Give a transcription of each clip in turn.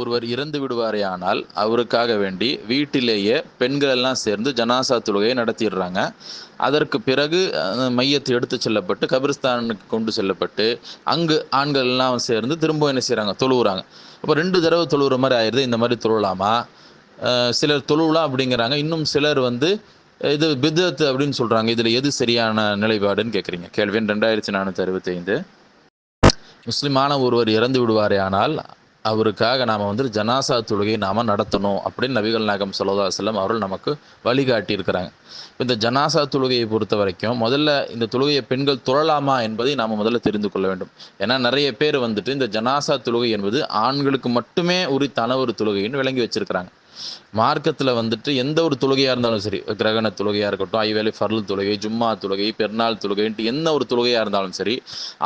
ஒருவர் இறந்து விடுவாரேயானால் அவருக்காக வேண்டி வீட்டிலேயே பெண்கள் எல்லாம் சேர்ந்து ஜனாசா தொழுகையை நடத்திடுறாங்க. அதற்கு பிறகு மையத்தை எடுத்து செல்லப்பட்டு கபிரிஸ்தானுக்கு கொண்டு செல்லப்பட்டு அங்கு ஆண்கள் எல்லாம் சேர்ந்து திரும்ப என்ன செய்கிறாங்க, தொழுவுறாங்க. அப்போ 2 தடவை தொழுவுற மாதிரி ஆயிடுது. இந்த மாதிரி தொழுவலாமா? சிலர் தொழுவலாம் அப்படிங்கிறாங்க. இன்னும் சிலர் வந்து இது பித்அத் அப்படின்னு சொல்கிறாங்க. இதில் எது சரியான நிலைப்பாடுன்னு கேட்குறீங்க. கேள்வி எண் 2465. முஸ்லிமான ஒருவர் இறந்து விடுவாரே ஆனால் அவருக்காக நாம் வந்து ஜனாசா தொழுகையை நாம் நடத்தணும் அப்படின்னு நபிகள் நாயகம் ஸல்லல்லாஹு அலைஹி வஸல்லம் அவர்கள் நமக்கு வழிகாட்டி இருக்கிறாங்க. இந்த ஜனாசா தொழுகையை பொறுத்த வரைக்கும் முதல்ல இந்த தொழுகையை பெண்கள் தொழலாமா என்பதை நாம் முதல்ல தெரிந்து கொள்ள வேண்டும். ஏன்னா நிறைய பேர் வந்துட்டு இந்த ஜனாசா தொழுகை என்பது ஆண்களுக்கு மட்டுமே உரித்தான ஒரு தொழுகைன்னு விளங்கி வச்சிருக்கிறாங்க. மார்க்கத்தில் வந்துட்டு எந்த ஒரு தொழுகையாக இருந்தாலும் சரி, கிரகண தொழுகையாக இருக்கட்டும், ஐவேளை ஃபர்ல் தொழுகை, ஜும்மா தொழுகை, பெருநாள் தொழுகைன்ட்டு எந்த ஒரு தொழுகையாக இருந்தாலும் சரி,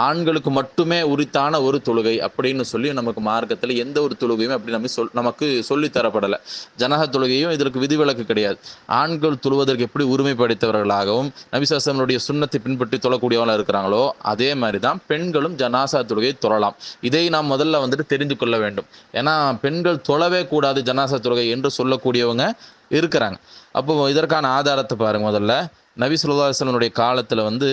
ஆண்களுக்கு மட்டுமே உரித்தான ஒரு தொழுகை அப்படின்னு சொல்லி நமக்கு மார்க்கத்தில் எந்த ஒரு தொழுகையுமே அப்படி நமக்கு சொல்லி தரப்படலை. ஜனஹ தொழுகையும் இதற்கு விதிவிலக்கு கிடையாது. ஆண்கள் தொழுவதற்கு எப்படி உரிமை படைத்தவர்களாகவும் நபி ஸல்லல்லாஹு சுன்னத்தை பின்பற்றி தொழக்கூடியவர்களாக இருக்கிறாங்களோ அதே மாதிரி தான் பெண்களும் ஜனாசா தொழுகையை தொழலாம். இதை நாம் முதல்ல வந்துட்டு தெரிந்து கொள்ள வேண்டும். ஏன்னா பெண்கள் தொழவே கூடாது ஜனாசா தொழுகை என்று சொல்லக்கூடியவங்க இருக்கிறாங்க. அப்போ இதற்கான ஆதாரத்தை பாருங்க. முதல்ல நபி ஸல்லல்லாஹு அலைஹி வஸல்லம் காலத்தில் வந்து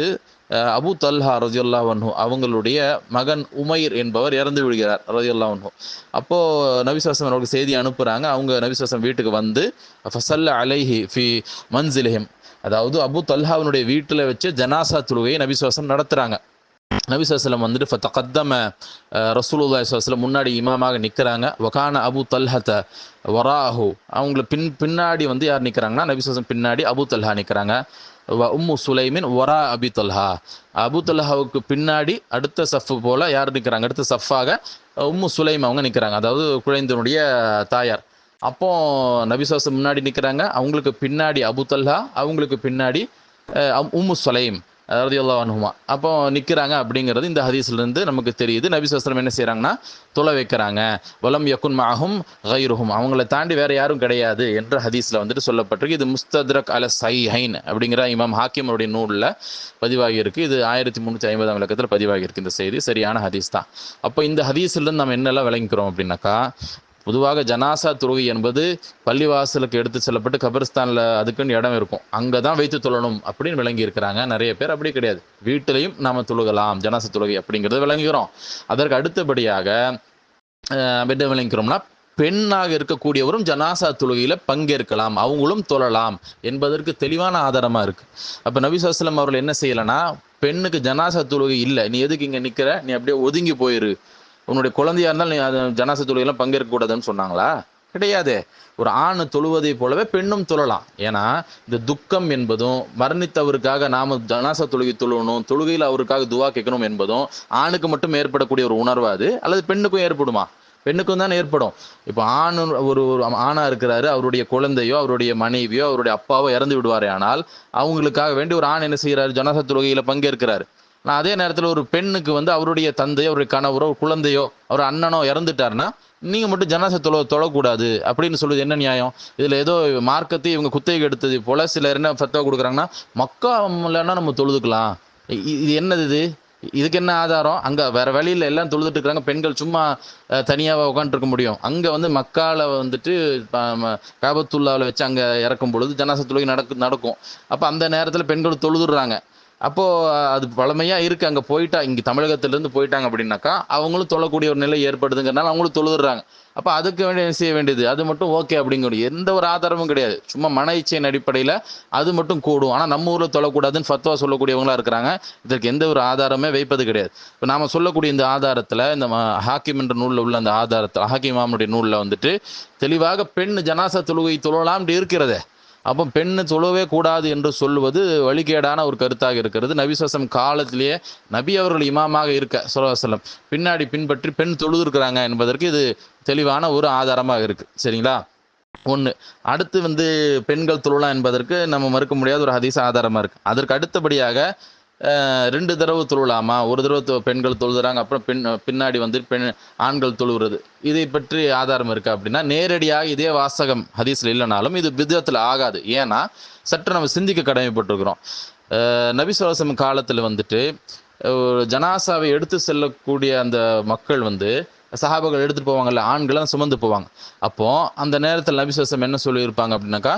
அபு தல்ஹா ரலியல்லாஹு அன்ஹு அவங்களுடைய மகன் உமைர் என்பவர் இறந்து விடுகிறார் ரலியல்லாஹு அன்ஹு. அப்போது நபி ஸல்லல்லாஹு அலைஹி வஸல்லம் அவருக்கு செய்தி அனுப்புகிறாங்க. அவங்க நபி ஸல்லல்லாஹு அலைஹி வஸல்லம் வீட்டுக்கு வந்து ஃபஸல்ல அலைஹி ஃபி மன்சிலிஹிம், அதாவது அபு தல்ஹாவினுடைய வீட்டில் வச்சு ஜனாசா தொழுகையை நபி ஸல்லல்லாஹு அலைஹி வஸல்லம் நடத்துகிறாங்க. நபி ஸல்லல்லாஹு அலைஹி வஸல்லம் வந்துட்டு ஃபதகத்தம ரசூலுல்லாஹி ஸல்லல்லாஹு அலைஹி வஸல்லம் முன்னாடி இமாமாக நிற்கிறாங்க. வகான அபு தல்ஹத வராஹு, அவங்கள பின்னாடி வந்து யார் நிற்கிறாங்கன்னா நபி ஸல்லல்லாஹு அலைஹி வஸல்லம் பின்னாடி அபு தல்ஹா நிற்கிறாங்க. உம்மு சுலைமின் வரா அபி தல்ஹா, அபு தல்ஹாவுக்கு பின்னாடி அடுத்த சஃப்பு போல் யார் நிற்கிறாங்க, அடுத்த சஃப்பாக உம்மு சுலைம் அவங்க நிற்கிறாங்க, அதாவது குழந்தையினுடைய தாயார். அப்போ நபி ஸல்லல்லாஹு அலைஹி வஸல்லம் முன்னாடி நிற்கிறாங்க, அவங்களுக்கு பின்னாடி அபு தல்ஹா, அவங்களுக்கு பின்னாடி உம்மு சுலைம் ரலியல்லாஹு அன்ஹுமா அப்போ நிற்கிறாங்க அப்படிங்கிறது இந்த ஹதீஸ்லேருந்து நமக்கு தெரியுது. நபி ஸல்லல்லாஹு அலைஹி வஸல்லம் என்ன செய்கிறாங்கன்னா தொலை வைக்கிறாங்க. வலம் யகுன் மஅஹும் கைருஹும், அவங்கள தாண்டி வேறு யாரும் கிடையாது என்ற ஹதீஸில் வந்துட்டு சொல்லப்பட்டிருக்கு. இது முஸ்தத்ரக் அல ஸஹீஹைன் அப்படிங்கிற இமாம் ஹாக்கிமுடைய நூலில் பதிவாகி இருக்குது. இது 1350 இலக்கத்தில் பதிவாகி இருக்குது. இந்த செய்தி சரியான ஹதீஸ் தான். அப்போ இந்த ஹதீஸ்லேருந்து நம்ம என்னெல்லாம் விளங்கிக்கிறோம் அப்படின்னாக்கா, பொதுவாக ஜனாசா தொழுகை என்பது பள்ளிவாசலுக்கு எடுத்து செல்லப்பட்டு கபரிஸ்தானில் அதுக்குன்னு இடம் இருக்கும், அங்கே தான் வைத்து தொழணும் அப்படின்னு விளங்கி இருக்கிறாங்க. நிறைய பேர் அப்படி கிடையாது, வீட்டிலையும் நாம் தொழுகலாம் ஜனாசா தொழுகை அப்படிங்கிறத விளங்குகிறோம். அதற்கு அடுத்தபடியாக என்ன விளங்கிக்கிறோம்னா, பெண்ணாக இருக்கக்கூடியவரும் ஜனாசா தொழுகையில் பங்கேற்கலாம், அவங்களும் தொழலாம் என்பதற்கு தெளிவான ஆதாரமாக இருக்குது. அப்போ நபி ஸல்லல்லாஹு அலைஹி வஸல்லம் அவர்கள் என்ன செய்யலைன்னா, பெண்ணுக்கு ஜனாசா தொழுகை இல்லை, நீ எதுக்கு இங்கே நிற்கிற, நீ அப்படியே ஒதுங்கி போயிரு, உன்னுடைய குழந்தையா இருந்தால் நீ அது ஜனாசா தொழுகையெல்லாம் பங்கேற்கக்கூடாதுன்னு சொன்னாங்களா? கிடையாது. ஒரு ஆண் தொழுவதை போலவே பெண்ணும் தொழலாம். ஏன்னா இந்த துக்கம் என்பதும் மரணித்தவருக்காக நாம் ஜனாசா தொழுகை தொழணும், தொழுகையில் அவருக்காக துவா கேட்கணும் என்பதும் ஆணுக்கு மட்டும் ஏற்படக்கூடிய ஒரு உணர்வு அது, அல்லது பெண்ணுக்கும் ஏற்படுமா? பெண்ணுக்கும் தான் ஏற்படும். இப்போ ஒரு ஆணாக இருக்கிறாரு, அவருடைய குழந்தையோ அவருடைய மனைவியோ அவருடைய அப்பாவோ இறந்து விடுவாரே, ஆனால் அவங்களுக்காக வேண்டி ஒரு ஆண் என்ன செய்கிறாரு, ஜனாசா தொழுகையில் பங்கேற்கிறாரு. நான் அதே நேரத்தில் ஒரு பெண்ணுக்கு வந்து அவருடைய தந்தையோ அவருடைய கணவரோ குழந்தையோ அவர் அண்ணனோ இறந்துட்டாருன்னா நீங்கள் மட்டும் ஜனாசா தொழக்கூடாது அப்படின்னு சொல்லுவது என்ன நியாயம்? இதில் ஏதோ மார்க்கத்தை இவங்க குத்தகை எடுத்தது போல் சிலர் என்ன ஃபத்வா கொடுக்குறாங்கன்னா, மக்கா இல்லைன்னா நம்ம தொழுதுக்கலாம். இது என்னது இது? இதுக்கு என்ன ஆதாரம்? அங்கே வேறு வழியில் எல்லாம் தொழுதுட்டு இருக்கிறாங்க, பெண்கள் சும்மா தனியாக உட்காந்துருக்க முடியும்? அங்கே வந்து மக்காவில் வந்துட்டு காபத்துல்லாவில் வச்சு அங்கே இறக்கும் பொழுது ஜனாசா தொழுகை நடக்கும். அப்போ அந்த நேரத்தில் பெண்கள் தொழுதுடுறாங்க. அப்போது அது பழமையாக இருக்குது. அங்கே போயிட்டா, இங்கே தமிழகத்திலேருந்து போயிட்டாங்க அப்படின்னாக்கா அவங்களும் தொழக்கூடிய ஒரு நிலை ஏற்படுதுங்கிறனால அவங்களும் தொழுதுறாங்க. அப்போ அதுக்கு வேண்டிய செய்ய வேண்டியது அது மட்டும் ஓகே அப்படிங்கிற எந்த ஒரு ஆதாரமும் கிடையாது. சும்மா மன இச்சையின் அடிப்படையில் அது மட்டும் கூடும். ஆனால் நம்ம ஊரில் தொழக்கூடாதுன்னு ஃபத்வா சொல்லக்கூடியவங்களாக இருக்கிறாங்க. இதற்கு எந்த ஒரு ஆதாரமே வைப்பது கிடையாது. இப்போ நாம் சொல்லக்கூடிய இந்த ஆதாரத்தில், இந்த ஹாக்கிம் என்ற நூலில் உள்ள அந்த ஆதாரத்தில், ஹாக்கிம் இமாமுடைய நூலில் வந்துட்டு தெளிவாக பெண் ஜனாசா தொழுகை தொழலாம்னு இருக்கிறதே. அப்போ பெண்ணு தொழவே கூடாது என்று சொல்லுவது வழிகேடான ஒரு கருத்தாக இருக்கிறது. நபி ஸல்லல்லாஹு அலைஹி வஸல்லம் காலத்திலேயே நபி அவர்கள் இமாமாக இருக்க ஸல்லல்லாஹு அலைஹி வஸல்லம் பின்னாடி பின்பற்றி பெண் தொழுதுருக்கிறாங்க என்பதற்கு இது தெளிவான ஒரு ஆதாரமாக இருக்குது. சரிங்களா? ஒன்று. அடுத்து வந்து பெண்கள் தொழலாம் என்பதற்கு நம்ம மறுக்க முடியாத ஒரு ஹதீஸ் ஆதாரமாக இருக்குது. அதற்கு அடுத்தபடியாக 2 தடவை தொழலாமா, ஒரு தடவை பெண்கள் தொழுதுறாங்க, அப்புறம் பின்னாடி வந்து ஆண்கள் தொழுகிறது, இதை பற்றி ஆதாரம் இருக்கா அப்படின்னா, நேரடியாக இதே வாசகம் ஹதீஸில் இல்லைனாலும் இது பித்அத்தில் ஆகாது. ஏன்னா சற்று நம்ம சிந்திக்க கடமைப்பட்டிருக்கிறோம். நபி ஸல்லல்லாஹு அலைஹி வஸல்லம் காலத்தில் வந்துட்டு ஜனாசாவை எடுத்து செல்லக்கூடிய அந்த மக்கள் வந்து சஹாபாக்கள் எடுத்துகிட்டு போவாங்கல்ல, ஆண்கள்லாம் சுமந்து போவாங்க. அப்போது அந்த நேரத்தில் நபி ஸல்லல்லாஹு என்ன சொல்லியிருப்பாங்க அப்படின்னாக்கா,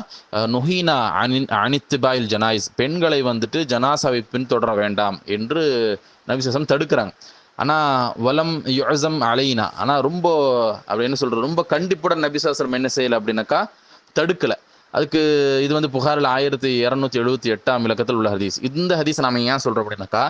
நுஹீனா அனித்திபாயில் ஜனாயிஸ், பெண்களை வந்துட்டு ஜனாசாவை பின்தொடர வேண்டாம் என்று நபி ஸல்லல்லாஹு அலைஹி தடுக்கிறாங்க. ஆனால் வலம் யுஅஸம் அலைனா, ஆனால் ரொம்ப அப்படி என்ன சொல்கிறது, ரொம்ப கண்டிப்புடன் நபி ஸல்லல்லாஹு அலைஹி என்ன செய்யலை அப்படின்னாக்கா தடுக்கலை. அதுக்கு இது வந்து புகாரில் 1278 இலக்கத்தில் உள்ள ஹதீஸ். இந்த ஹதீஸ் நாம ஏன் சொல்கிறோம் அப்படின்னாக்கா,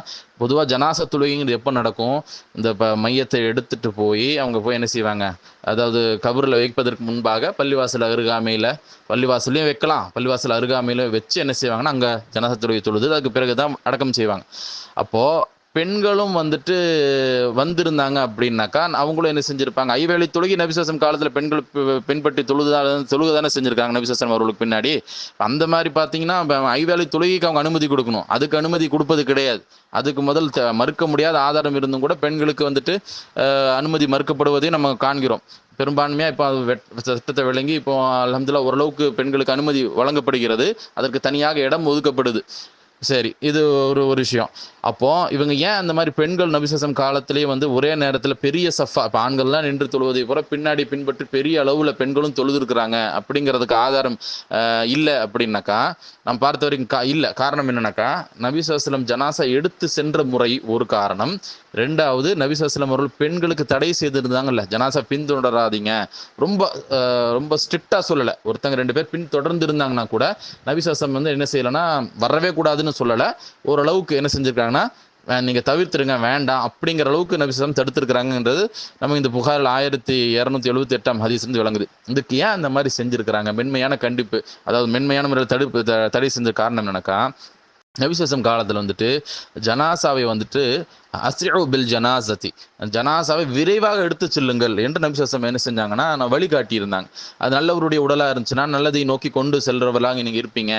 பொதுவாக ஜனாசா தொழுகைங்கிறது எப்போ நடக்கும், இந்த மையத்தை எடுத்துட்டு போய் அவங்க போய் என்ன செய்வாங்க, அதாவது கபரில் வைப்பதற்கு முன்பாக பள்ளிவாசல் அருகாமையில், பள்ளிவாசலையும் வைக்கலாம், பள்ளிவாசல் அருகாமையில் வச்சு என்ன செய்வாங்கன்னா அங்கே ஜனாசா தொழுகை தொழுது அதுக்கு பிறகு தான் அடக்கம் செய்வாங்க. அப்போது பெண்களும் வந்துட்டு வந்திருந்தாங்க அப்படின்னாக்கா அவங்களும் என்ன செஞ்சிருப்பாங்க, ஐவேளை தொழுகை நபி ஸல்லல்லாஹு அலைஹி காலத்தில் பெண்கள் பின்பற்றி தொழுகை தானே செஞ்சிருக்காங்க நபி ஸல்லல்லாஹு அலைஹி அவர்களுக்கு பின்னாடி. அந்த மாதிரி பார்த்தீங்கன்னா ஐவேளை தொழுகைக்கு அவங்க அனுமதி கொடுக்கணும், அதுக்கு அனுமதி கொடுப்பது கிடையாது. அதுக்கு முதல் மறுக்க முடியாத ஆதாரம் இருந்தும் கூட பெண்களுக்கு வந்துட்டு அனுமதி மறுக்கப்படுவதையும் நம்ம காண்கிறோம். பெரும்பான்மையாக இப்போ சட்டத்தை விளங்கி இப்போ அல்ஹம்துலில்லாஹ் ஓரளவுக்கு பெண்களுக்கு அனுமதி வழங்கப்படுகிறது, அதற்கு தனியாக இடம் ஒதுக்கப்படுது. சரி, இது ஒரு ஒரு விஷயம். அப்போ இவங்க ஏன் அந்த மாதிரி பெண்கள் நபி ஸல்லல்லாஹு அலைஹி காலத்திலேயே வந்து ஒரே நேரத்தில் பெரிய சஃபா, இப்போ ஆண்கள்லாம் நின்று தொழுவதை போல பின்னாடி பின்பற்றி பெரிய அளவில் பெண்களும் தொழுதுருக்குறாங்க அப்படிங்கிறதுக்கு ஆதாரம் இல்லை அப்படின்னாக்கா, நம்ம பார்த்த வரைக்கும் இல்லை. காரணம் என்னன்னாக்கா, நபி ஸல்லல்லாஹு அலைஹி ஜனாசா எடுத்து சென்ற முறை ஒரு காரணம். ரெண்டாவது, நபி ஸல்லல்லாஹு அலைஹி அவர்கள் பெண்களுக்கு தடை செய்திருந்தாங்கல்ல, ஜனாசா பின்தொடராதீங்க, ரொம்ப ரொம்ப ஸ்ட்ரிக்டாக சொல்லலை. ஒருத்தங்க 2 பேர் பின் தொடர்ந்து இருந்தாங்கன்னா கூட நபி ஸல்லல்லாஹு அலைஹி வந்து என்ன செய்யலைன்னா வரவே கூடாதுன்னு சொல்லலை, ஓரளவுக்கு என்ன செஞ்சுருக்காங்கன்னா நீங்க தவிர்த்துருங்க, வேண்டாம் அப்படிங்கிற அளவுக்கு நபி ஸல்லல்லாஹு தடுத்திருக்கிறாங்கன்றது நம்ம இந்த புகாரில் 1278 ஹதீஸ் இருந்து விளங்குது. இதுக்கு ஏன் அந்த மாதிரி செஞ்சிருக்கிறாங்க, மென்மையான கண்டிப்பு, அதாவது மென்மையான முறையில் தடை செஞ்ச காரணம் என்னன்னாக்கா, நபி ஸல்லல்லாஹு அலைஹி காலத்தில் வந்துட்டு ஜனாசாவை வந்துட்டு அஸ்ரிஉ பில் ஜனாசதி, ஜனாசாவை விரைவாக எடுத்து செல்லுங்கள் என்று நபி ஸல்லல்லாஹு அலைஹி என்ன செஞ்சாங்கன்னா நான் வழிகாட்டி இருந்தாங்க. அது நல்லவருடைய உடலாக இருந்துச்சுன்னா நல்லதை நோக்கி கொண்டு செல்றவர்களாக நீங்கள் இருப்பீங்க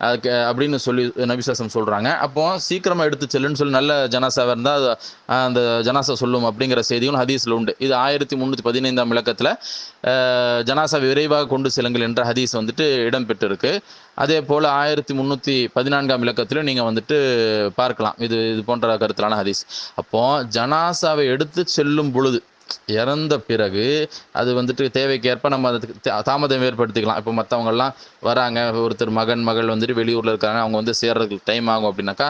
அதுக்கு அப்படின்னு சொல்லி நபி ஸல்லல்லாஹு அலைஹி சொல்கிறாங்க. அப்போ சீக்கிரமாக எடுத்து செல்லுன்னு சொல்லி நல்ல ஜனாசாவாக இருந்தால் அந்த ஜனாசா சொல்லும் அப்படிங்கிற செய்தியும் ஹதீஸில் உண்டு. இது 1315 இலக்கத்தில் ஜனாசாவை விரைவாக கொண்டு செல்லுங்கள் என்ற ஹதீஸ் வந்துட்டு இடம்பெற்றிருக்கு. அதே போல் 1314 இலக்கத்திலும் நீங்கள் வந்துட்டு பார்க்கலாம் இது போன்ற கருத்திலான ஹதீஸ். அப்போ ஜனாசாவை எடுத்து செல்லும் பொழுது இறந்த பிறகு அது வந்துட்டு தேவைக்கேற்ப நம்ம அதுக்கு தாமதம் ஏற்படுத்திக்கலாம். இப்போ மற்றவங்கெல்லாம் வராங்க, ஒருத்தர் மகள் வந்துட்டு வெளியூரில் இருக்காங்க, அவங்க வந்து சேர்றதுக்கு டைம் ஆகும் அப்படின்னாக்கா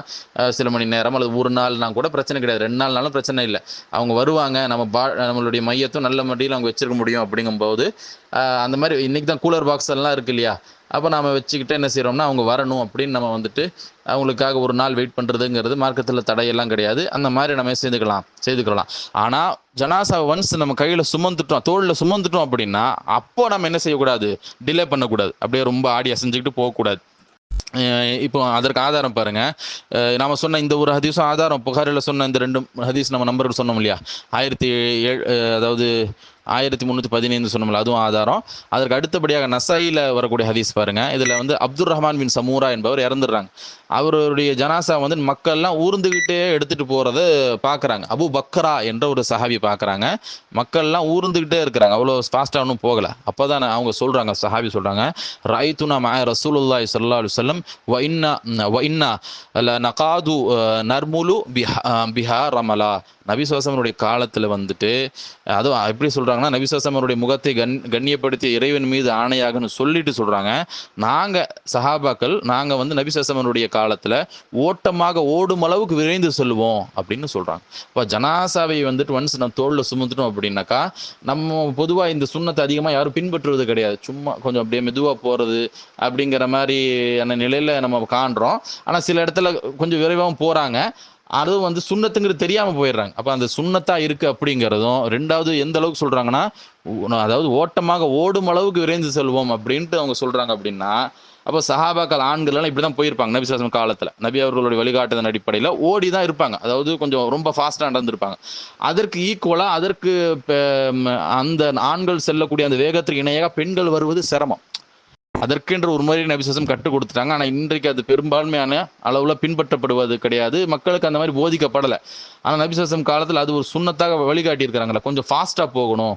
சில மணி நேரம் அல்லது ஒரு நாள்னா கூட பிரச்சனை கிடையாது, 2 நாள்னாலும் பிரச்சனை இல்லை. அவங்க வருவாங்க, நம்மளுடைய மையத்தும் நல்ல மட்டியில் அவங்க வச்சிருக்க முடியும். அப்படிங்கும்போது அந்த மாதிரி இன்றைக்கி தான் கூலர் பாக்ஸ் எல்லாம் இருக்கு இல்லையா, அப்போ நாம் வச்சுக்கிட்டு என்ன செய்கிறோம்னா அவங்க வரணும் அப்படின்னு நம்ம வந்துட்டு அவங்களுக்காக ஒரு நாள் வெயிட் பண்ணுறதுங்கிறது மார்க்கத்தில் தடையெல்லாம் கிடையாது. அந்த மாதிரி நம்ம செய்துக்கலாம். ஆனால் ஜனாசாவை ஒன்ஸ் நம்ம கையில் சுமந்துட்டோம், தோளில் சுமந்துட்டோம் அப்படின்னா அப்போ நம்ம என்ன செய்யக்கூடாது, டிலே பண்ணக்கூடாது, அப்படியே ரொம்ப ஆடி அசைஞ்சிக்கிட்டு போகக்கூடாது. இப்போ அதற்கு ஆதாரம் பாருங்க, நாம சொன்ன இந்த ஒரு ஹதீஸும் ஆதாரம், புகாரில் சொன்ன இந்த 2 ஹதீஸ் நம்ம நம்பர்கள் சொன்னோம் இல்லையா, 1315 சொன்னோம்ல, அதுவும் ஆதாரம். அதற்கு அடுத்தபடியாக நசாயில வரக்கூடிய ஹதீஸ் பாருங்க. இதுல வந்து அப்துர் ரஹ்மான் பின் சமூரா என்பவர் இறந்துடுறாங்க. அவருடைய ஜனாசா வந்து மக்கள்லாம் ஊர்ந்துகிட்டே எடுத்துட்டு போறத பாக்குறாங்க. அபு பக்ரா என்ற ஒரு சஹாபி பாக்குறாங்க, மக்கள்லாம் ஊர்ந்துகிட்டே இருக்கிறாங்க, அவ்வளோ ஃபாஸ்டா ஒன்றும் போகல. அப்பதான் அவங்க சொல்றாங்க, சஹாபி சொல்றாங்க, ரைத்துனா மஅ ரசூலுல்லாஹி ஸல்லல்லாஹு அலைஹி வஸல்லம் வ இன்னா நகாது நர்முலு பிஹா ரமலா. நபி ஸல்லல்லாஹு அலைஹி காலத்தில் வந்துட்டு, அதுவும் எப்படி சொல்கிறாங்கன்னா, நபி ஸல்லல்லாஹு அலைஹி முகத்தை கண்ணியப்படுத்திய இறைவன் மீது ஆணையாகன்னு சொல்லிட்டு சொல்கிறாங்க, நாங்கள் சஹாபாக்கள் நாங்கள் வந்து நபி ஸல்லல்லாஹு அலைஹி காலத்தில் ஓட்டமாக ஓடும் அளவுக்கு விரைந்து செல்வோம் அப்படின்னு சொல்கிறாங்க. இப்போ ஜனாசாவை வந்துட்டு ஒன்ஸ் நம்ம தோளில் சுமந்துட்டோம் அப்படின்னாக்கா, நம்ம பொதுவாக இந்த சுண்ணத்தை அதிகமாக யாரும் பின்பற்றுவது கிடையாது, சும்மா கொஞ்சம் அப்படியே மெதுவாக போகிறது அப்படிங்கிற மாதிரியான நிலையில் நம்ம காண்றோம். ஆனால் சில இடத்துல கொஞ்சம் விரைவாகவும் போகிறாங்க, அதுவும் வந்து சுண்ணத்துங்கிறது தெரியாமல் போயிடுறாங்க. அப்போ அந்த சுண்ணத்தா இருக்குது அப்படிங்கிறதும், ரெண்டாவது எந்த அளவுக்கு சொல்கிறாங்கன்னா, அதாவது ஓட்டமாக ஓடும் அளவுக்கு விரைந்து செல்வோம் அப்படின்ட்டு அவங்க சொல்கிறாங்க. அப்படின்னா அப்போ சஹாபாக்கள் ஆண்கள்லாம் இப்படி தான் போயிருப்பாங்க நபி ஸல்லல்லாஹு அலைஹி காலத்தில். நபி அவர்களுடைய வழிகாட்டுதல் அடிப்படையில் ஓடி தான் இருப்பாங்க, அதாவது கொஞ்சம் ரொம்ப ஃபாஸ்ட்டாக நடந்திருப்பாங்க. அதற்கு ஈக்குவலாக அதற்கு அந்த ஆண்கள் செல்லக்கூடிய அந்த வேகத்திற்கு இணையாக பெண்கள் வருவது சிரமம். அதற்கென்று ஒரு முறை நபி ஸல்லல்லாஹு கற்றுக் கொடுத்துட்டாங்க. ஆனால் இன்றைக்கு அது பெரும்பான்மையான அளவில் பின்பற்றப்படுவது கிடையாது, மக்களுக்கு அந்த மாதிரி போதிக்கப்படலை. ஆனால் நபி ஸல்லல்லாஹு காலத்தில் அது ஒரு சுண்ணத்தாக வழிகாட்டி இருக்கிறாங்களா, கொஞ்சம் ஃபாஸ்ட்டாக போகணும்,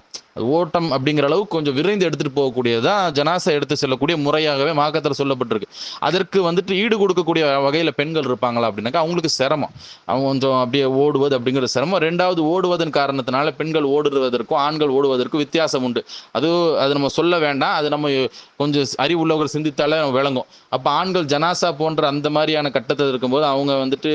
ஓட்டம் அப்படிங்கிற அளவுக்கு கொஞ்சம் விரைந்து எடுத்துகிட்டு போகக்கூடியதான் ஜனாசா எடுத்து செல்லக்கூடிய முறையாகவே மார்க்கத்தில் சொல்லப்பட்டிருக்கு. அதற்கு வந்துட்டு ஈடு கொடுக்கக்கூடிய வகையில் பெண்கள் இருப்பாங்களா அப்படின்னாக்கா அவங்களுக்கு சிரமம். அவங்க கொஞ்சம் அப்படியே ஓடுவது அப்படிங்கிற சிரமம். ரெண்டாவது, ஓடுவதன் காரணத்தினால பெண்கள் ஓடுவதற்கும் ஆண்கள் ஓடுவதற்கும் வித்தியாசம் உண்டு. அது நம்ம சொல்ல வேண்டாம், அது நம்ம கொஞ்சம் அறிவுள்ளவர்கள் சிந்தித்தாலே விளங்கும். அப்போ ஆண்கள் ஜனாசா போன்ற அந்த மாதிரியான கட்டத்தில் இருக்கும்போது அவங்க வந்துட்டு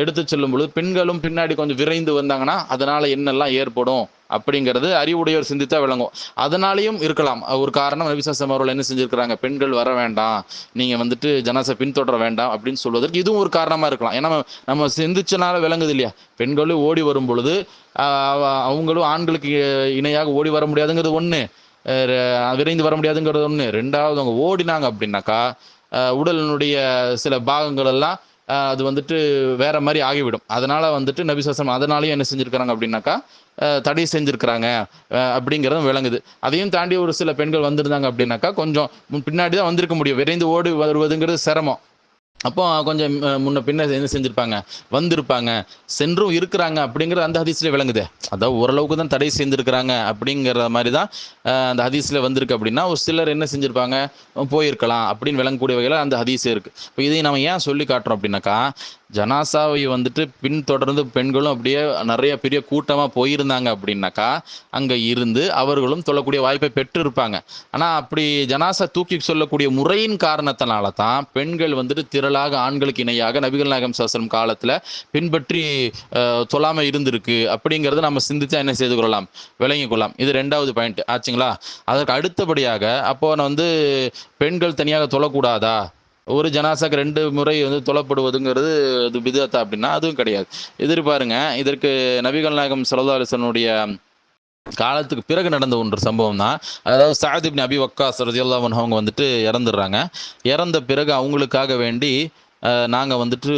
எடுத்து செல்லும் பொழுது பெண்களும் பின்னாடி கொஞ்சம் விரைந்து வந்தாங்கன்னா அதனால என்னெல்லாம் ஏற்படும் அப்படிங்கிறது அறிவுடையவர் சிந்தித்தா விளங்கும். அதனாலையும் இருக்கலாம் ஒரு காரணம். நபிசாசம் அவர்கள் என்ன செஞ்சிருக்கிறாங்க, பெண்கள் வர வேண்டாம், நீங்க வந்துட்டு ஜனாசா பின்தொடர வேண்டாம் அப்படின்னு சொல்வதற்கு இதுவும் ஒரு காரணமா இருக்கலாம். ஏன்னா நம்ம சிந்திச்சனால விளங்குது இல்லையா, பெண்களும் ஓடி வரும் பொழுது அவங்களும் ஆண்களுக்கு இணையாக ஓடி வர முடியாதுங்கிறது ஒண்ணு, விரைந்து வர முடியாதுங்கிறது ஒண்ணு. ரெண்டாவது, அவங்க ஓடினாங்க அப்படின்னாக்கா உடலினுடைய சில பாகங்கள் எல்லாம் அது வந்துட்டு வேற மாதிரி ஆகிவிடும். அதனால வந்துட்டு நபிசாசம் அதனாலயும் என்ன செஞ்சிருக்கிறாங்க அப்படின்னாக்கா தடை செஞ்சிருக்கிறாங்க அப்படிங்கிறதும் விளங்குது. அதையும் தாண்டி ஒரு சில பெண்கள் வந்திருந்தாங்க அப்படின்னாக்கா கொஞ்சம் பின்னாடி தான் வந்திருக்க முடியும். விரைந்து ஓடி வருவதுங்கிறது சிரமம். அப்போ கொஞ்சம் முன்ன பின்ன என்ன செஞ்சிருப்பாங்க, வந்திருப்பாங்க, சென்றும் இருக்கிறாங்க அப்படிங்கிறது அந்த ஹதீஸ்ல விளங்குது. அதாவது ஓரளவுக்கு தான் தடை செய்திருக்கிறாங்க அப்படிங்கிற மாதிரி தான் அந்த ஹதீஸ்ல வந்திருக்கு. அப்படின்னா ஒரு சிலர் என்ன செஞ்சிருப்பாங்க, போயிருக்கலாம் அப்படின்னு விளங்கக்கூடிய வகையில் அந்த ஹதீஸ் இருக்கு. இப்போ இதை நம்ம ஏன் சொல்லி காட்டுறோம் அப்படின்னாக்கா, ஜனாசாவை வந்துட்டு பின்தொடர்ந்து பெண்களும் அப்படியே நிறைய பெரிய கூட்டமாக போயிருந்தாங்க அப்படின்னாக்கா அங்கே இருந்து அவர்களும் தொழக்கூடிய வாய்ப்பை பெற்று இருப்பாங்க. ஆனால் அப்படி ஜனாசா தூக்கி சொல்லக்கூடிய முறையின் காரணத்தினால தான் பெண்கள் வந்துட்டு திரளாக ஆண்களுக்கு இணையாக நபிகள் நாயகம் ஸல்லல்லாஹு காலத்தில் பின்பற்றி தொழாமல் இருந்திருக்கு அப்படிங்கிறத நம்ம சிந்திச்சா என்ன செய்து கொள்ளலாம், விளங்கி கொள்ளலாம். இது ரெண்டாவது பாயிண்ட் ஆச்சுங்களா. அதற்கு அடுத்தபடியாக அப்போ வந்து பெண்கள் தனியாக தொழக்கூடாதா, ஒரு ஜனாசாக்கு 2 முறை வந்து தொழப்படுவதுங்கிறது அது பிதஅத்தா அப்படின்னா அதுவும் கிடையாது. பாருங்க, இதற்கு நபிகள் நாயகம் ஸல்லல்லாஹு அலைஹி வஸல்லுடைய காலத்துக்கு பிறகு நடந்த ஒன்று சம்பவம் தான். அதாவது சஅத் இப்னு அபி வக்காஸ் ரலியல்லாஹு அன்ஹு அவங்க வந்துட்டு இறந்துடுறாங்க. இறந்த பிறகு அவங்களுக்காக வேண்டி நாங்கள் வந்துட்டு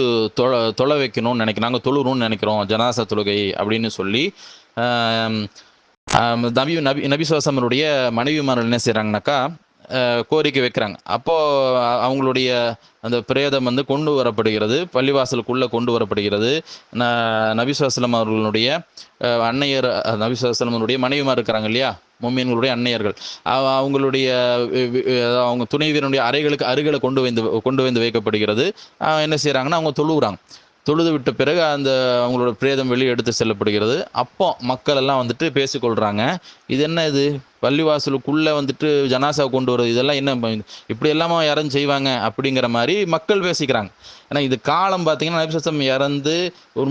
தொலை வைக்கணும்னு நினைக்கிறோம், நாங்கள் தொழுறோம்னு நினைக்கிறோம் ஜனாசா தொழுகை அப்படின்னு சொல்லி நபி நபி நபி சுவசமனுடைய மனைவிமார்கள் என்ன செய்கிறாங்கனாக்கா கோரிக்கை வைக்கிறாங்க. அப்போது அவங்களுடைய அந்த பிரேதம் வந்து கொண்டு வரப்படுகிறது, பள்ளிவாசலுக்குள்ளே கொண்டு வரப்படுகிறது. நபிசுவசலம் அவர்களுடைய அன்னையர், நபிசுவசலமனுடைய மனைவிமார் இருக்கிறாங்க இல்லையா, முஃமின்களுடைய அன்னையர்கள், அவங்களுடைய அவங்க துணைவியருடைய அறைகளுக்கு அருகில் கொண்டு வந்து வைக்கப்படுகிறது. என்ன செய்கிறாங்கன்னா அவங்க தொழுகிறாங்க. தொழுது விட்ட பிறகு அந்த அவங்களோட பிரேதம் வெளியே எடுத்து செல்லப்படுகிறது. அப்போ மக்கள் எல்லாம் வந்துட்டு பேசிக்கொள்கிறாங்க, இது என்ன, இது பள்ளிவாசலுக்குள்ளே வந்துட்டு ஜனாசா கொண்டு வருது, இதெல்லாம் என்ன, இப்படி எல்லாமா யாரும் செய்வாங்க அப்படிங்கிற மாதிரி மக்கள் பேசிக்கிறாங்க. ஏன்னா இது காலம் பார்த்தீங்கன்னா நபி ஸல்லல்லாஹு அலைஹி வஸல்லம் இறந்து ஒரு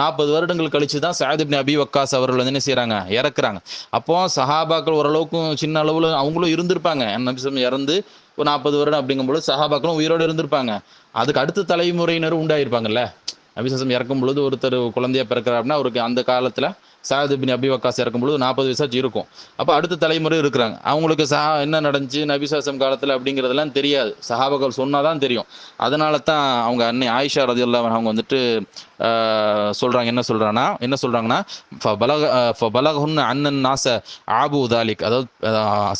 40 வருடங்கள் கழிச்சு தான் சஅத் இப்னு அபி வக்காஸ் அவர்கள் வந்து என்ன செய்கிறாங்க, இறக்குறாங்க. அப்போ சஹாபாக்கள் ஓரளவுக்கும் சின்ன அளவில் அவங்களும் இருந்திருப்பாங்க. நபி ஸல்லல்லாஹு அலைஹி வஸல்லம் இறந்து ஒரு 40 வருடம் அப்படிங்கும்போது சஹாபாக்களும் உயிரோடு இருந்திருப்பாங்க. அதுக்கு அடுத்த தலைமுறையினரும் உண்டாயிருப்பாங்கல்ல. நபி ஸல்லல்லாஹு அலைஹி வஸல்லம் இறக்கும் பொழுது ஒருத்தர் குழந்தையா பிறக்கிறார் அப்படின்னா அவருக்கு அந்த காலத்தில் சஅத் இப்னு அபி வக்காஸ் இறக்கும்பொழுது 40 வயசாச்சு இருக்கும். அப்போ அடுத்த தலைமுறை இருக்கிறாங்க, அவங்களுக்கு என்ன நடந்துச்சு நபி ஸல்லல்லாஹு அலைஹி வஸல்லம் காலத்தில் அப்படிங்கிறதெல்லாம் தெரியாது. சஹாபாக்கள் சொன்னாதான் தெரியும். அதனால தான் அவங்க அன்னை ஆயிஷா ரலியல்லாஹு அன்ஹா அவங்க வந்துட்டு சொல்றாங்க, என்ன சொல்றாங்கன்னா ஃபபலகஹுன்ன அன்னன் நாஸ ஆபு தாலிக், அதாவது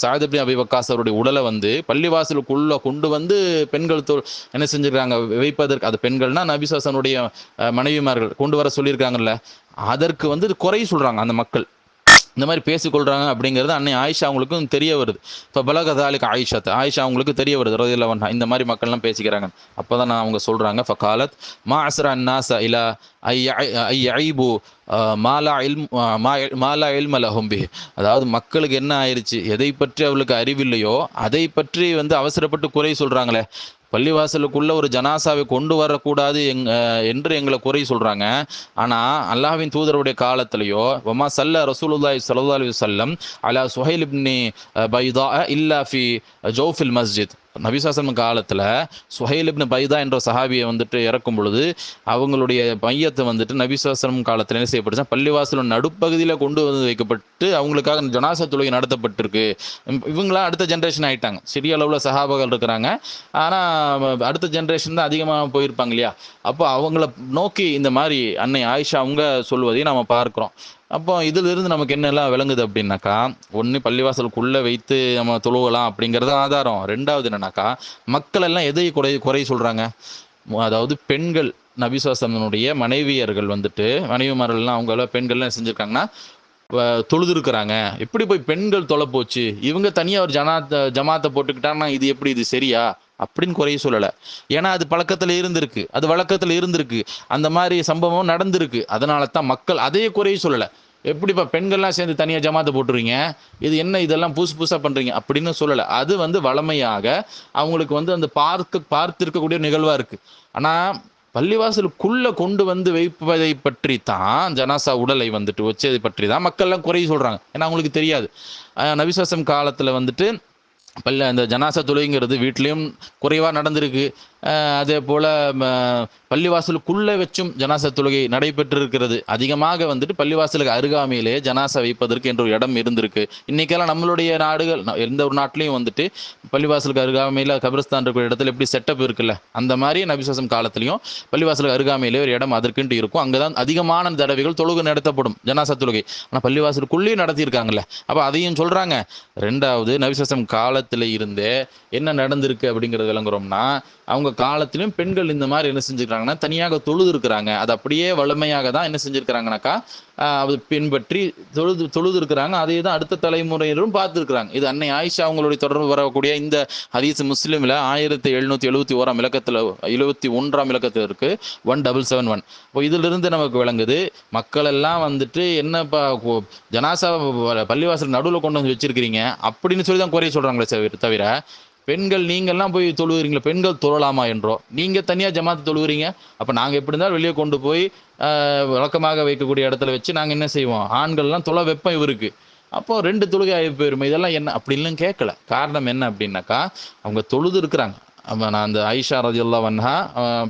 சஅத் இப்னு அபி வக்காஸ் அவருடைய உடலை வந்து பள்ளிவாசலுக்குள்ள கொண்டு வந்து பெண்கள் என்ன செஞ்சிருக்காங்க வைப்பதற்கு, அது பெண்கள்னா நபி ஸல்லல்லாஹு அலைஹி வஸல்லம் மனைவிமார்கள் கொண்டு வர சொல்லியிருக்காங்கல்ல, அதற்கு வந்து குறை சொல்றாங்க அந்த மக்கள். இந்த மாதிரி பேசிக்கொள்றாங்க அப்படிங்கிறது அன்னை ஆயிஷா அவங்களுக்கும் தெரிய வருது. இப்போ பலகதாலிக் ஆயிஷா அவங்களுக்கு தெரிய வருது ரலியல்லாஹு அன்ஹா, இந்த மாதிரி மக்கள்லாம் பேசிக்கிறாங்க. அப்போ தான் அவங்க சொல்கிறாங்க, ஃபகாலத் மா அஸ்ரா அன்னாஸ இலா ஐயைபு மாலா இல்ம லஹும் பிஹி, அதாவது மக்களுக்கு என்ன ஆயிடுச்சு, எதை பற்றி அவளுக்கு அறிவில்லையோ அதை பற்றி வந்து அவசரப்பட்டு குறை சொல்கிறாங்களே. பள்ளிவாசலுக்குள்ள ஒரு ஜனாசாவை கொண்டு வரக்கூடாது என்று எங்களை குறை சொல்றாங்க. ஆனா அல்லாஹ்வின் தூதருடைய காலத்திலேயோ வமா சல்ல ரசூலுல்லாஹி ஸல்லல்லாஹு அலைஹி வஸல்லம் அலா சுஹைல் இப்னு பைதா இல்லா ஃபி ஜௌஃபில் மஸ்ஜித், நபி ஸல்லல்லாஹு அலைஹி வஸல்லம் காலத்துல சுஹைல் இப்னு பைதா என்ற சஹாபியை வந்துட்டு இறக்கும் பொழுது அவங்களுடைய மையத்தை வந்துட்டு நபி ஸல்லல்லாஹு அலைஹி வஸல்லம் காலத்தில் என்ன செய்யப்பட்டுச்சா, பள்ளிவாசலின் நடுப்பகுதியில் கொண்டு வந்து வைக்கப்பட்டு அவங்களுக்காக ஜனாசா தொழுகை நடத்தப்பட்டிருக்கு. இவங்களாம் அடுத்த ஜென்ரேஷன் ஆயிட்டாங்க, சிறிய அளவில் சஹாபாக்கள் இருக்கிறாங்க, ஆனால் அடுத்த ஜென்ரேஷன் தான் அதிகமாக போயிருப்பாங்க இல்லையா. அப்போ அவங்கள நோக்கி இந்த மாதிரி அன்னை ஆயிஷா அவங்க சொல்வதையும் நம்ம பார்க்குறோம். அப்போ இதிலிருந்து நமக்கு என்னெல்லாம் விளங்குது அப்படின்னாக்கா, ஒன்று பள்ளிவாசலுக்குள்ளே வைத்து நம்ம தொழுவலாம் அப்படிங்கிறது ஆதாரம். ரெண்டாவது என்னன்னாக்கா, மக்கள் எல்லாம் எதை குறை சொல்கிறாங்க, அதாவது பெண்கள் நபி ஸல்லல்லாஹு அலைஹி வஸல்லம் மனைவியர்கள் வந்துட்டு மனைவிமார்கள்லாம் அவங்கள பெண்கள்லாம் செஞ்சுருக்காங்கன்னா தொழுது இருக்கிறாங்க, எப்படி போய் பெண்கள் தொலை போச்சு, இவங்க தனியாக ஒரு ஜமாத்தை போட்டுக்கிட்டாங்கன்னா இது எப்படி, இது சரியா அப்படின்னு குறைய சொல்லலை. ஏன்னா அது பழக்கத்தில் இருந்திருக்கு, அது வழக்கத்தில் இருந்திருக்கு, அந்த மாதிரி சம்பவம் நடந்திருக்கு. அதனால தான் மக்கள் அதையே குறைய சொல்லலை. எப்படிப்பா பெண்கள்லாம் சேர்ந்து தனியாக ஜமாத்தை போட்டுறீங்க, இது என்ன இதெல்லாம் புதுசு புதுசாக பண்ணுறீங்க அப்படின்னு சொல்லலை. அது வளமையாக அவங்களுக்கு அந்த பார்த்திருக்கக்கூடிய நிகழ்வாக இருக்குது. ஆனால் பள்ளிவாசலுக்குள்ள கொண்டு வைப்பதை பற்றி தான், ஜனாசா உடலை வச்சதை பற்றி தான் மக்கள்லாம் குறை சொல்றாங்க. ஏன்னா அவங்களுக்கு தெரியாது. நபிசாசம் காலத்துல அந்த ஜனாசா தொழுகைங்கிறது வீட்லேயும் குறைவாக நடந்திருக்கு. அதே போல் பள்ளிவாசலுக்குள்ளே வச்சும் ஜனாசா தொழுகை நடைபெற்றிருக்கிறது. அதிகமாக பள்ளிவாசலுக்கு அருகாமையிலே ஜனாசா வைப்பதற்கு என்ற ஒரு இடம் இருந்திருக்கு. இன்றைக்கெல்லாம் நம்மளுடைய நாடுகள் எந்த ஒரு நாட்டிலையும் பள்ளிவாசலுக்கு அருகாமையில் கபிரஸ்தான் இருக்கிற இடத்துல எப்படி செட்டப் இருக்குல்ல, அந்த மாதிரி நபிசாசம் காலத்திலையும் பள்ளிவாசலுக்கு அருகாமையிலே ஒரு இடம் அதற்குன்ட்டு இருக்கும். அங்கே தான் அதிகமான தடவைகள் தொழுகை நடத்தப்படும், ஜனாசா தொழுகை. ஆனால் பள்ளிவாசலுக்குள்ளேயும் நடத்தியிருக்காங்கல்ல, அப்போ அதையும் சொல்கிறாங்க. ரெண்டாவது, நபிசாசம் காலத்தில் இருந்தே என்ன நடந்திருக்கு அப்படிங்கிறது விளங்குறோம்னா, அவங்க காலத்திலும் பெண்கள் இந்த மாதிரி என்ன செஞ்சுருக்காங்கன்னா தனியாக தொழுது இருக்கிறாங்க. அது அப்படியே வலிமையாக தான் என்ன செஞ்சுருக்கிறாங்கனாக்கா அது பின்பற்றி தொழுது இருக்கிறாங்க. அதே தான் அடுத்த தலைமுறையினரும் பார்த்துருக்குறாங்க. இது அன்னை ஆயிஷா அவங்களுடைய தொடர்பு வரக்கூடிய இந்த ஹதீஸ் முஸ்லிமில் 1771 இலக்கத்தில் 71 இலக்கத்தில் இருக்கு, 1771. இப்போ இதிலிருந்து நமக்கு விளங்குது, மக்கள் எல்லாம் என்னப்பா ஜனாசா பள்ளிவாசல் நடுவில் கொண்டு வச்சிருக்கிறீங்க அப்படின்னு சொல்லி தான் குறைய சொல்றாங்களே தவிர, பெண்கள் நீங்கள்லாம் போய் தொழுகிறீங்களா, பெண்கள் தொழலாமா என்றோ, நீங்கள் தனியாக ஜமாத்து தொழுகிறீங்க, அப்போ நாங்கள் எப்படி இருந்தாலும் வெளியே கொண்டு போய் வழக்கமாக வைக்கக்கூடிய இடத்துல வச்சு நாங்கள் என்ன செய்வோம், ஆண்கள்லாம் தொலை வைப்போம் இவருக்கு, அப்போ 2 தொழுகை ஆகி போயிருமே, இதெல்லாம் என்ன அப்படின்லாம் கேட்கல. காரணம் என்ன அப்படின்னாக்கா, அவங்க தொழுது இருக்கிறாங்க. நான் அந்த ஆயிஷா ரலியல்லாஹு அன்ஹா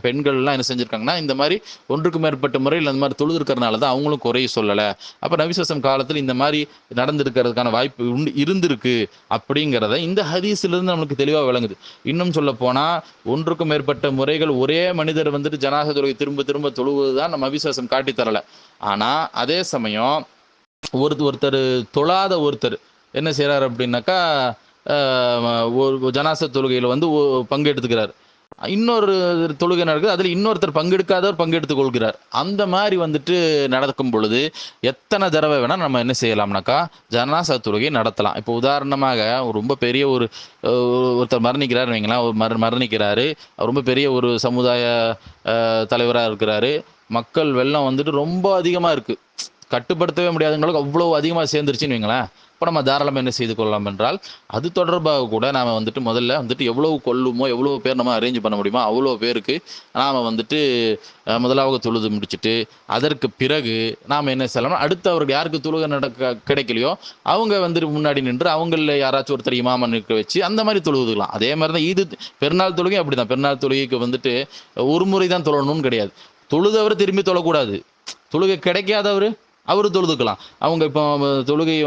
பெண்கள்லாம் என்ன செஞ்சுருக்காங்கன்னா இந்த மாதிரி ஒன்றுக்கு மேற்பட்ட முறையில் அந்த மாதிரி தொழுது இருக்கிறனால தான் அவங்களும் குறைய சொல்லலை. அப்போ நபிசாசம் காலத்தில் இந்த மாதிரி நடந்திருக்கிறதுக்கான வாய்ப்பு இருந்திருக்கு அப்படிங்கிறத இந்த ஹதீஸிலிருந்து நம்மளுக்கு தெளிவாக விளங்குது. இன்னும் சொல்ல போனால், ஒன்றுக்கும் மேற்பட்ட முறைகள் ஒரே மனிதர் ஜனாசா தொழுகை திரும்ப திரும்ப தொழுவது தான் நம்ம நபிசாசம் காட்டி தரலை. ஆனால் அதே சமயம் ஒருத்தர் தொழாத ஒருத்தர் என்ன செய்கிறார் அப்படின்னாக்கா, ஒரு ஜனாசா தொழுகையில் பங்கெடுத்துக்கிறார். இன்னொரு தொழுகை நடக்குது, அதில் இன்னொருத்தர் பங்கெடுக்காதவர் பங்கெடுத்துக் கொள்கிறார். அந்த மாதிரி நடக்கும் பொழுது எத்தனை தடவை வேணால் நம்ம என்ன செய்யலாம்னாக்கா ஜனாசா தொழுகை நடத்தலாம். இப்போ உதாரணமாக ரொம்ப பெரிய ஒருத்தர் மரணிக்கிறார் வைங்களேன், மரணிக்கிறாரு, ரொம்ப பெரிய ஒரு சமுதாய தலைவராக இருக்கிறாரு. மக்கள் வெள்ளம் ரொம்ப அதிகமாக இருக்குது, கட்டுப்படுத்தவே முடியாதவங்களுக்கு அவ்வளோ அதிகமாக சேர்ந்துருச்சுன்னு வைங்களேன். இப்போ நம்ம தாராளமாக என்ன செய்து கொள்ளலாம் என்றால், அது தொடர்பாக கூட நாம் முதல்ல எவ்வளவு கொள்ளுமோ, எவ்வளோ பேர் நம்ம அரேஞ்ச் பண்ண முடியுமோ அவ்வளோ பேருக்கு நாம் முதலாவது தொழுது முடிச்சுட்டு, அதற்கு பிறகு நாம் என்ன செய்யலாம், அடுத்து அவருக்கு யாருக்கு தொழுகை கிடைக்கலையோ அவங்க முன்னாடி நின்று அவங்களில் யாராச்சும் ஒருத்தர் இமாம நிற்க வச்சு அந்த மாதிரி தொழுதுக்கலாம். அதே மாதிரி தான் இது பெருநாள் தொழுகை அப்படி தான். பெருநாள் தொழுகைக்கு ஒரு முறை தான் தொழணும்னு கிடையாது. தொழுதவர் திரும்பி தொழக்கூடாது, தொழுகை கிடைக்காதவர் அவர் தொழுதுக்கலாம். அவங்க இப்போ தொழுகையை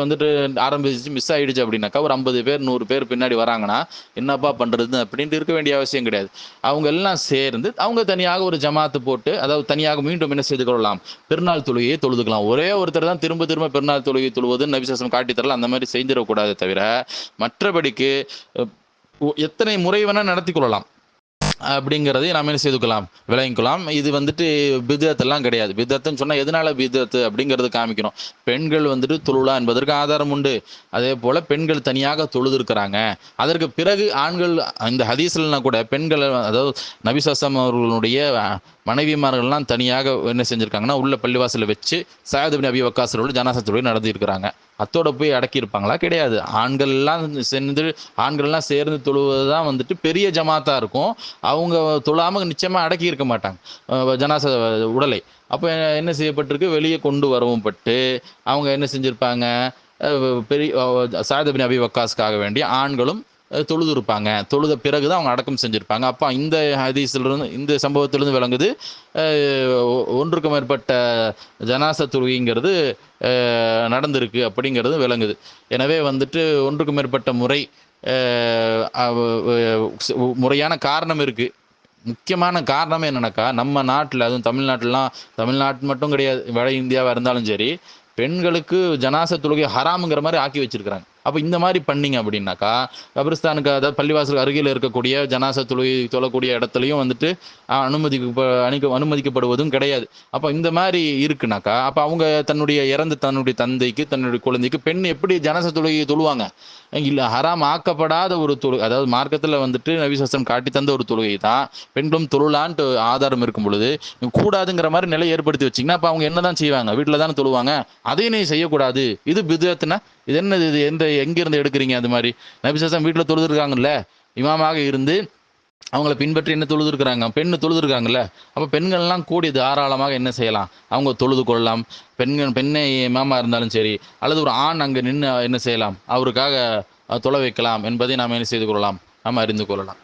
ஆரம்பிச்சு மிஸ் ஆகிடுச்சு அப்படின்னாக்கா ஒரு 50 பேர் 100 பேர் பின்னாடி வராங்கன்னா என்னப்பா பண்ணுறது அப்படின்ட்டு இருக்க வேண்டிய அவசியம் கிடையாது. அவங்க எல்லாம் சேர்ந்து அவங்க தனியாக ஒரு ஜமாத்து போட்டு, அதாவது தனியாக மீண்டும் என்ன செய்து கொள்ளலாம், பெருநாள் தொழுகையை தொழுதுக்கலாம். ஒரே ஒருத்தர் தான் திரும்ப திரும்ப பெருநாள் தொழுகை தொழுவது நபிசாசம் காட்டித்தரலாம். அந்த மாதிரி செய்திடக்கூடாது. தவிர மற்றபடிக்கு எத்தனை முறை வேணால் நடத்தி கொள்ளலாம் அப்படிங்கிறதை நாம் என்ன செய்துக்கலாம், விளங்கிக்கலாம். இது பிதத்தெல்லாம் கிடையாது. பிதத்துன்னு சொன்னால் எதனால பிதத்து அப்படிங்கிறது காமிக்கணும். பெண்கள் தொழுலா என்பதற்கு ஆதாரம் உண்டு. அதே போல் பெண்கள் தனியாக தொழுது இருக்கிறாங்க. அதற்கு பிறகு ஆண்கள் இந்த ஹதீஸ்லாம் கூட பெண்கள், அதாவது நபிசாசம் அவர்களுடைய மனைவிமார்கள்லாம் தனியாக என்ன செஞ்சுருக்காங்கன்னா உள்ள பள்ளிவாசலில் வச்சு சஅத் இப்னு அபி வக்காஸ் அவர்கள் ஜனாசா தொழுகை நடத்தியிருக்கிறாங்க. அத்தோட போய் அடக்கியிருப்பாங்களா? கிடையாது. ஆண்கள்லாம் சேர்ந்து தொழுவது தான் பெரிய ஜமாத்தாக இருக்கும். அவங்க தொழாமல் நிச்சயமாக அடக்கி இருக்க மாட்டாங்க ஜனாசா உடலை. அப்போ என்ன செய்யப்பட்டிருக்கு, வெளியே கொண்டு வரவும் பட்டு அவங்க என்ன செஞ்சுருப்பாங்க, பெரிய சஅத் இப்னு அபி வக்காஸ்க்காக வேண்டி ஆண்களும் தொழுது இருப்பாங்க. தொழுத பிறகுதான் அவங்க அடக்கம் செஞ்சுருப்பாங்க. அப்போ இந்த ஹதீஸிலிருந்து, இந்த சம்பவத்திலிருந்து விளங்குது, ஒன்றுக்கு மேற்பட்ட ஜனாசா தொழுகைங்கிறது நடந்திருக்கு அப்படிங்கிறது விளங்குது. எனவே ஒன்றுக்கு மேற்பட்ட முறையான காரணம் இருக்குது. முக்கியமான காரணம் என்னன்னாக்கா, நம்ம நாட்டில், அதுவும் தமிழ்நாட்டு மட்டும் கிடையாது, வட இந்தியாவாக இருந்தாலும் சரி, பெண்களுக்கு ஜனாசா தொழுகை ஹராமுங்கிற மாதிரி ஆக்கி வச்சிருக்கிறாங்க. அப்போ இந்த மாதிரி பண்ணீங்க அப்படின்னாக்கா கபிரிஸ்தானுக்கு, அதாவது பள்ளிவாசலுக்கு அருகில் இருக்கக்கூடிய ஜனாசா தொழக்கூடிய இடத்துலையும் வந்துட்டு அனுமதிக்கப்படுவதும் கிடையாது. அப்போ இந்த மாதிரி இருக்குனாக்கா, அப்போ அவங்க தன்னுடைய தந்தைக்கு, தன்னுடைய குழந்தைக்கு பெண் எப்படி ஜனாசா தொழுகையை தொழுவாங்க? இல்ல, ஹராம் ஆக்கப்படாத ஒரு அதாவது மார்க்கத்துல வந்துட்டு நபி ஸல்லல்லாஹு காட்டி தந்த ஒரு தொழுகை தான் பெண்களும் தொழுலான்ட்டு ஆதாரம் இருக்கும் பொழுது, கூடாதுங்கிற மாதிரி நிலை ஏற்படுத்தி வச்சீங்கன்னா, அப்ப அவங்க என்னதான் செய்வாங்க? வீட்டுல தானே தொழுவாங்க. அதையும் நீ செய்யக்கூடாது. இது பிதுஅத்னா, இது என்னது? இது எங்க இருந்து எடுக்குறீங்க? அது மாதிரி நபி ஸல்லல்லாஹு வீட்டுல தொழுதுருக்காங்கல்ல, இமாமாக இருந்து அவங்கள பின்பற்றி என்ன தொழுதுருக்குறாங்க, பெண்ணு தொழுதுருக்காங்கல்ல. அப்போ பெண்கள்லாம் கூடி தாராளமாக என்ன செய்யலாம்? அவங்க தொழுது கொள்ளலாம். பெண்ணை இமாமா இருந்தாலும் சரி, அல்லது ஒரு ஆண் அங்கே நின்று என்ன செய்யலாம்? அவருக்காக தொழ வைக்கலாம் என்பதை நாம் என்ன செய்து கொள்ளலாம்? நாம் அறிந்து கொள்ளலாம்.